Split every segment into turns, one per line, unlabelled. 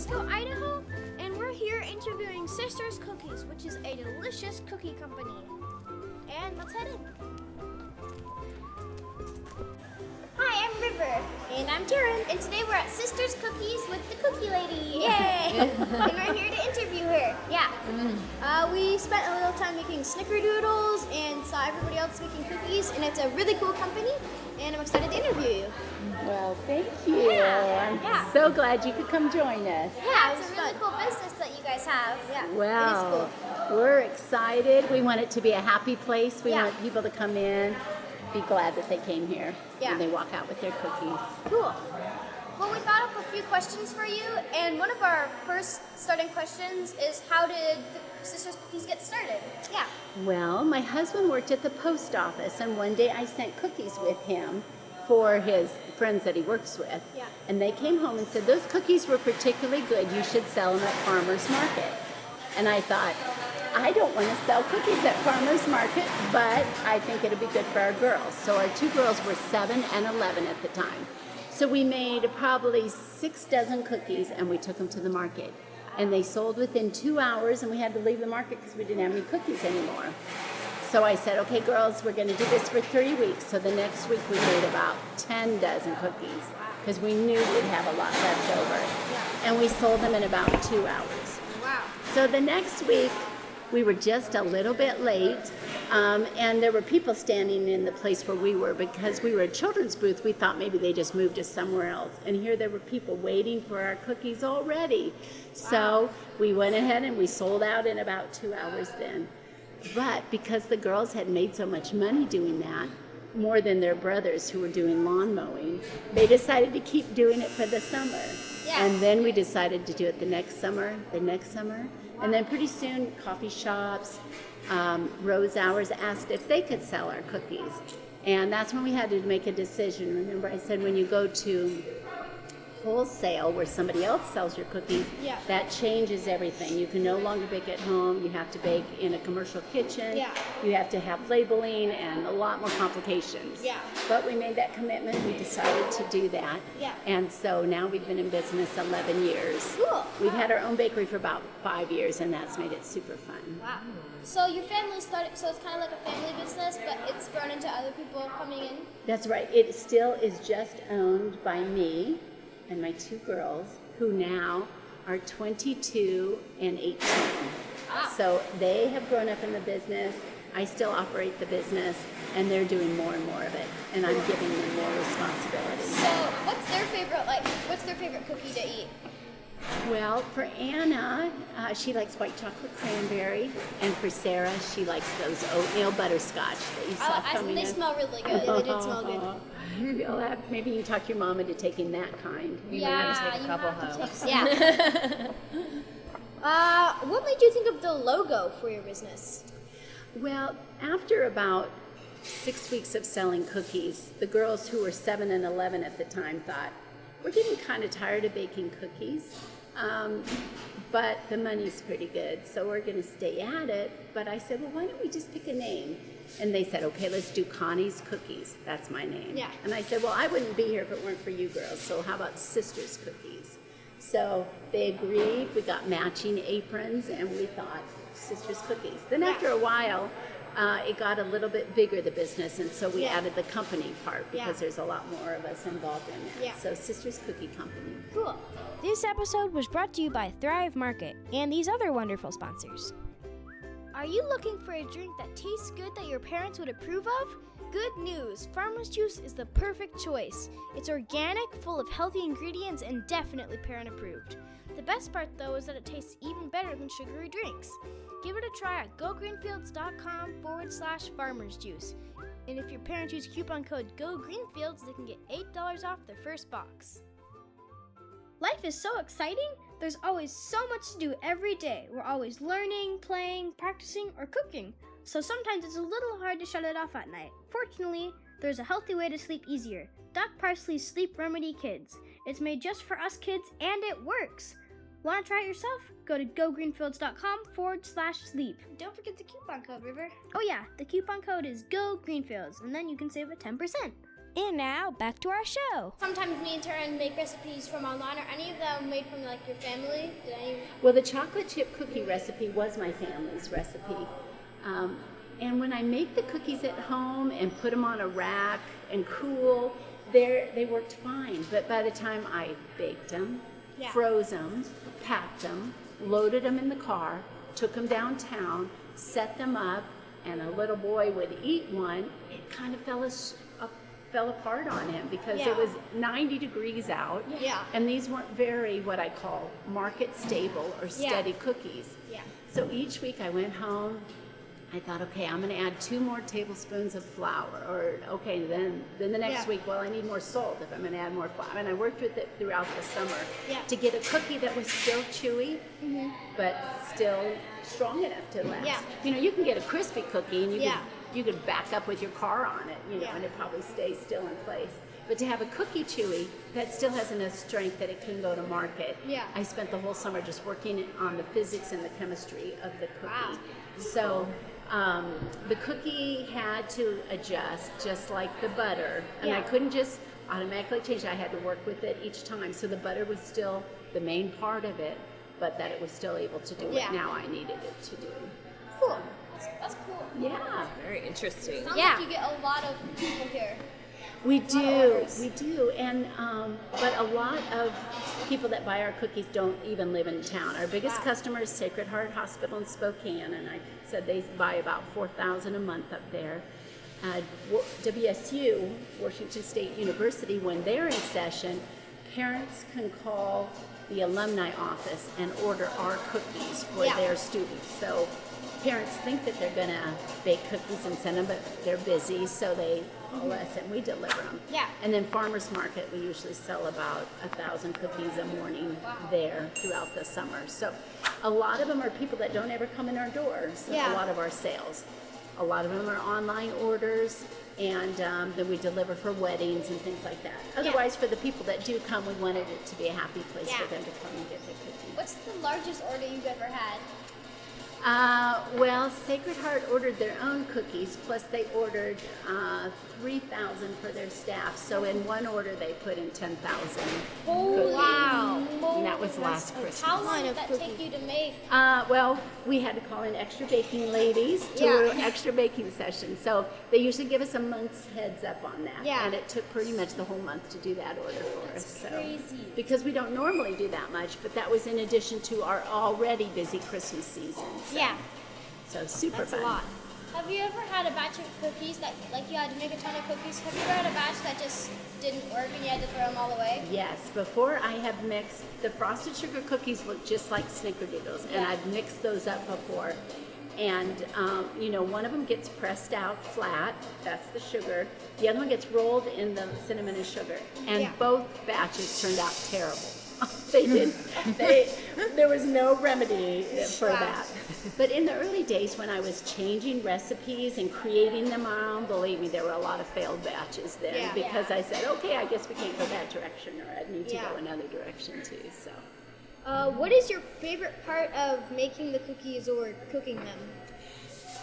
Moscow, Idaho, and we're here interviewing Sisters Cookies, which is a delicious cookie company. And let's head in. Hi, I'm River.
And I'm Terran.
And today we're at Sisters Cookies with the Cookie Lady. Yay! And we're here to interview her. Yeah. We spent a little time making snickerdoodles and saw everybody else making cookies, and it's a really cool company, and I'm excited to interview you.
Well, thank you. I'm so glad you could come join us.
Yeah, it's a really cool business that you guys have. Yeah,
Well,
it is cool.
we're excited. We want it to be a happy place. We want people to come in, be glad that they came here, and they walk out with their cookies.
Cool. Well, we thought up a few questions for you, and one of our first starting questions is, how did the Sisters Cookies get started? Yeah.
Well, my husband worked at the post office, and one day I sent cookies with him for his friends that he works with.
Yeah.
And they came home and said, those cookies were particularly good. You should sell them at farmer's market. And I thought, I don't want to sell cookies at farmer's market, but I think it'll be good for our girls. So our two girls were 7 and 11 at the time. So we made probably 6 dozen cookies, and we took them to the market. And they sold within 2 hours, and we had to leave the market because we didn't have any cookies anymore. So I said, okay, girls, we're going to do this for 3 weeks. So the next week we made about 10 dozen cookies because we knew we'd have a lot left over. And we sold them in about 2 hours.
Wow.
So the next week, we were just a little bit late, and there were people standing in the place where we were. Because we were a children's booth, we thought maybe they just moved us somewhere else. And here there were people waiting for our cookies already. So we went ahead and we sold out in about 2 hours then. But because the girls had made so much money doing that, more than their brothers who were doing lawn mowing, they decided to keep doing it for the summer.
Yeah.
And then we decided to do it the next summer. And then pretty soon, coffee shops, Rose Hours asked if they could sell our cookies. And that's when we had to make a decision. Remember, I said when you go to wholesale where somebody else sells your cookies, that changes everything. You can no longer bake at home. You have to bake in a commercial kitchen. You have to have labeling and a lot more complications. But we made that commitment. We decided to do that. And so now we've been in business 11 years.
Cool.
We've had our own bakery for about 5 years, and that's made it super fun.
Wow. So your family started, so it's kind of like a family business, but it's grown into other people coming in?
That's right. It still is just owned by me and my 2 girls, who now are 22 and 18. So they have grown up in the business. I still operate the business, and they're doing more and more of it, and I'm giving them more responsibility.
So what's their favorite cookie to eat?
Well, for Anna, she likes white chocolate cranberry, and for Sarah, she likes those oatmeal butterscotch that you saw coming
They
in.
smell really good. They did smell good.
You'll have, maybe you can talk your mom into taking that kind.
Yeah,
take a couple home.
What made you think of the logo for your business?
Well, after about 6 weeks of selling cookies, the girls who were 7 and 11 at the time thought, we're getting kind of tired of baking cookies, but the money's pretty good, so we're going to stay at it. But I said, well, why don't we just pick a name? And they said, okay, let's do Connie's Cookies. That's my name.
Yeah.
And I said, well, I wouldn't be here if it weren't for you girls, so how about Sisters Cookies? So they agreed. We got matching aprons, and we thought Sisters Cookies. Then after a while, it got a little bit bigger, the business, and so we added the company part because there's a lot more of us involved in that. So Sisters Cookie Company.
Cool.
This episode was brought to you by Thrive Market and these other wonderful sponsors.
Are you looking for a drink that tastes good that your parents would approve of? Good news! Farmer's Juice is the perfect choice. It's organic, full of healthy ingredients, and definitely parent approved. The best part, though, is that it tastes even better than sugary drinks. Give it a try at GoGreenfields.com/farmersjuice. And if your parents use coupon code GoGreenfields, they can get $8 off their first box. Life is so exciting! There's always so much to do every day. We're always learning, playing, practicing, or cooking. So sometimes it's a little hard to shut it off at night. Fortunately, there's a healthy way to sleep easier. Parsley's Sleep Remedy Kids. It's made just for us kids, and it works. Want to try it yourself? Go to GoGreenfields.com/sleep. Don't forget the coupon code, River. Oh yeah, the coupon code is GoGreenfields, and then you can save a 10%.
And now, back to our show.
Sometimes me and Terran make recipes from online. Are any of them made from like your family?
Well, the chocolate chip cookie recipe was my family's recipe. And when I make the cookies at home and put them on a rack and cool, they worked fine. But by the time I baked them, froze them, packed them, loaded them in the car, took them downtown, set them up, and a little boy would eat one, it kind of fell apart on him because it was 90 degrees out.
Yeah.
And these weren't very, what I call, market stable or steady cookies.
Yeah.
So each week I went home, I thought, okay, I'm going to add 2 more tablespoons of flour. Or, okay, then the next week, well, I need more salt if I'm going to add more flour. And I worked with it throughout the summer to get a cookie that was still chewy, but still strong enough to last.
Yeah.
You know, you can get a crispy cookie and you could back up with your car on it, you know, and it probably stays still in place. But to have a cookie chewy that still has enough strength that it can go to market, I spent the whole summer just working on the physics and the chemistry of the cookie.
Wow.
So the cookie had to adjust just like the butter, and I couldn't just automatically change it. I had to work with it each time. So the butter was still the main part of it, but that it was still able to do what now I needed it to do.
Cool. That's cool.
Yeah.
Very interesting.
Sounds like you get a lot of people here.
We do, and but a lot of people that buy our cookies don't even live in town. Our biggest customer is Sacred Heart Hospital in Spokane, and I said they buy about 4,000 a month up there. WSU, Washington State University, when they're in session, parents can call the alumni office and order our cookies for their students. So parents think that they're going to bake cookies and send them, but they're busy, so they call us and we deliver them.
Yeah.
And then farmers market, we usually sell about 1,000 cookies a morning there throughout the summer. So a lot of them are people that don't ever come in our doors. A lot of our sales. A lot of them are online orders, and then we deliver for weddings and things like that. Otherwise, for the people that do come, we wanted it to be a happy place for them to come and get their cookies.
What's the largest order you've ever had?
Well, Sacred Heart ordered their own cookies, plus they ordered 3,000 for their staff. So in one order, they put in 10,000 cookies.
Wow.
And that was last Christmas.
How long did that take you to make?
Well, we had to call in extra baking ladies to do extra baking sessions. So they usually give us a month's heads up on that.
Yeah.
And it took pretty much the whole month to do that order for us. So,
crazy.
because we don't normally do that much, but that was in addition to our already busy Christmas season. So super fun.
A lot. Have you ever had a batch of cookies that, like, you had to make a ton of cookies? Have you ever had a batch that just didn't work and you had to throw them all away?
Yes. Before I have mixed, the frosted sugar cookies look just like snickerdoodles, and I've mixed those up before. And, you know, one of them gets pressed out flat, that's the sugar. The other one gets rolled in the cinnamon and sugar. And both batches turned out terrible. They did. There was no remedy for that. But in the early days when I was changing recipes and creating them on, believe me, there were a lot of failed batches then because I said, okay, I guess we can't go that direction, or I need to go another direction too. So.
What is your favorite part of making the cookies or cooking them?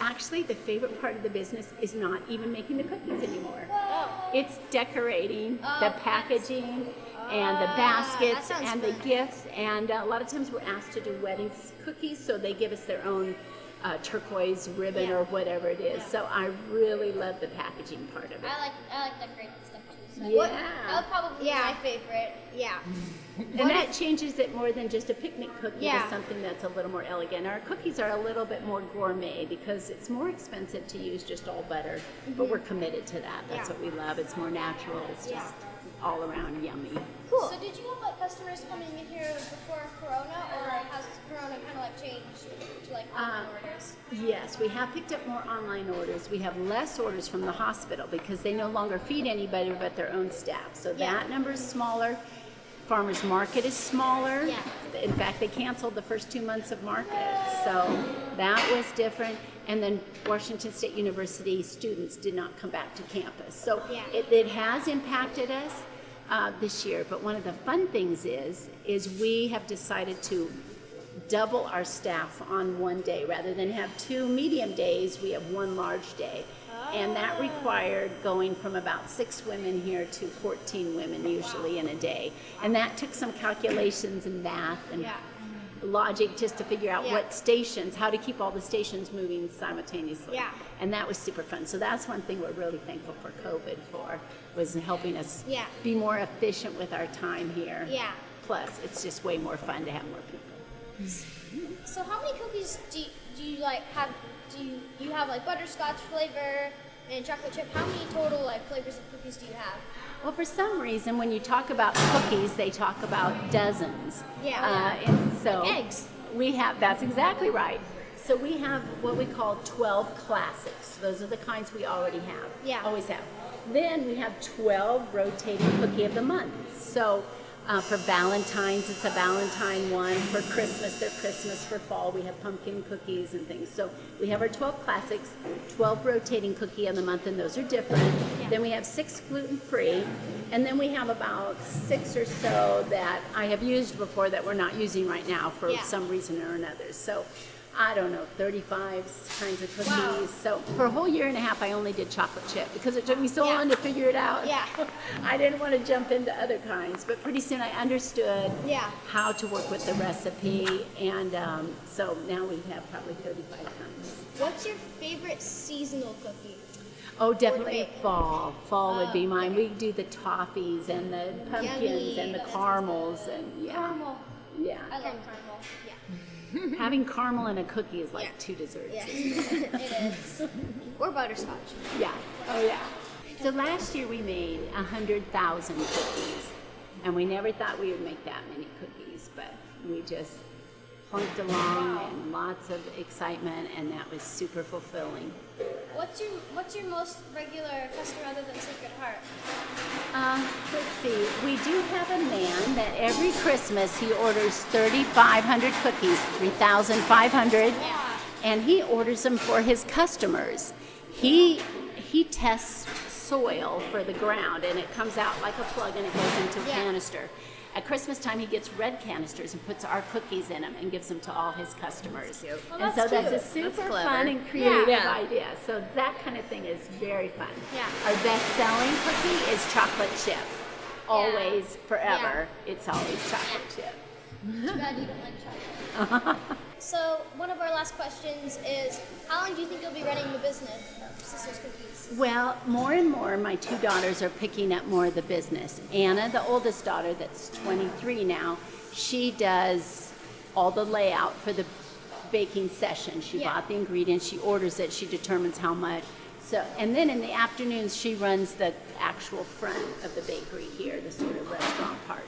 Actually, the favorite part of the business is not even making the cookies anymore.
Oh.
It's decorating, the packaging, and the baskets, and the gifts. And a lot of times we're asked to do weddings cookies, so they give us their own turquoise ribbon or whatever it is. So I really love the packaging part of it.
I like decorating stuff too. So
Yeah.
That would probably be my favorite. Yeah.
And that changes it more than just a picnic cookie to something that's a little more elegant. Our cookies are a little bit more gourmet because it's more expensive to use just all butter, but we're committed to that. That's what we love. It's more natural. It's just all around yummy.
Cool. So did you have like customers coming in here before Corona, or has Corona kind of like changed to like online orders?
Yes, we have picked up more online orders. We have less orders from the hospital because they no longer feed anybody but their own staff. So that number is smaller. Farmers market is smaller. Yeah. In fact, they canceled the first 2 months of market. So that was different. And then Washington State University students did not come back to campus. So it has impacted us this year. But one of the fun things is we have decided to double our staff on one day. Rather than have 2 medium days, we have 1 large day. And that required going from about 6 women here to 14 women usually in a day. And that took some calculations and math and logic just to figure out what stations, how to keep all the stations moving simultaneously.
Yeah.
And that was super fun. So that's one thing we're really thankful for COVID for, was helping us be more efficient with our time here.
Yeah.
Plus, it's just way more fun to have more people.
So how many cookies do you like have? Do you have like butterscotch flavor and chocolate chip? How many total like flavors of cookies do you have?
Well, for some reason, when you talk about cookies, they talk about dozens.
Yeah.
And so
like eggs.
we have, that's exactly right. So we have what we call 12 classics. Those are the kinds we already have.
Yeah.
Always have. Then we have 12 rotating cookie of the month. So for Valentine's, it's a Valentine one. For Christmas, they're Christmas. For fall, we have pumpkin cookies and things. So we have our 12 classics, 12 rotating cookie of the month, and those are different.
Yeah.
Then we have 6 gluten-free, and then we have about 6 or so that I have used before that we're not using right now for some reason or another. So I don't know, 35 kinds of cookies.
Wow.
So for a whole year and a half, I only did chocolate chip because it took me so long to figure it out.
Yeah.
I didn't want to jump into other kinds, but pretty soon I understood how to work with the recipe, and so now we have probably 35 kinds.
What's your favorite seasonal cookie?
Oh, definitely fall. Fall would be mine.
okay.
We do the toffees and the pumpkins
Yummy.
and the
That sounds
caramels and
Caramel.
yeah.
I love caramel. Yeah.
Having caramel in a cookie is like 2 desserts.
Yeah. It is. Or butterscotch.
Yeah. Oh, yeah. So last year we made 100,000 cookies, and we never thought we would make that many cookies, but we just plunked along and lots of excitement, and that was super fulfilling.
What's your most regular customer other than Sacred Heart?
Let's see. We do have a man that every Christmas he orders 3,500 cookies, 3,500, and he orders them for his customers. He tests soil for the ground, and it comes out like a plug, and it goes into a canister. At Christmas time, he gets red canisters and puts our cookies in them and gives them to all his customers.
Well,
and so that's a
cute.
super fun and creative idea. So that kind of thing is very fun.
Yeah.
Our best-selling cookie is chocolate chip. Always, forever, it's always chocolate chip.
Too bad you don't like chocolate. So one of our last questions is, how long do you think you'll be running the business of Sisters Cookies?
Well, more and more, my 2 daughters are picking up more of the business. Anna, the oldest daughter, that's 23 now, she does all the layout for the baking session. She bought the ingredients, she orders it, she determines how much. So, and then in the afternoons, she runs the actual front of the bakery here, the sort of restaurant part.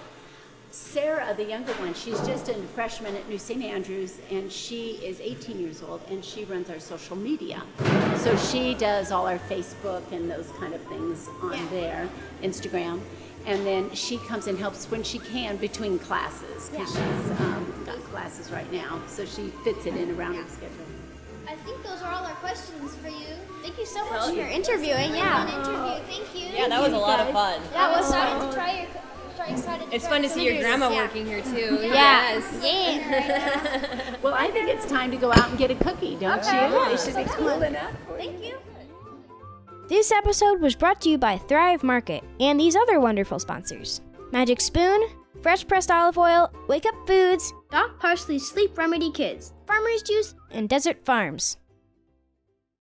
Sarah, the younger one, she's just a freshman at New St. Andrews, and she is 18 years old, and she runs our social media. So she does all our Facebook and those kind of things on there, Instagram. And then she comes and helps when she can between classes, because she's got classes right now, so she fits it in around her schedule.
I think those are all our questions for you. Thank you so much
Well,
for
you're interviewing,
an interview. Thank you.
Yeah, that was a lot of fun.
That was fun.
It's fun to see your grandma working here too.
Yeah.
Yes.
Well, I think it's time to go out and get a cookie, don't you? It should be cool enough.
Thank you.
This episode was brought to you by Thrive Market and these other wonderful sponsors: Magic Spoon, Fresh Pressed Olive Oil, Wake Up Foods, Doc Parsley Sleep Remedy Kids, Farmer's Juice, and Desert Farms.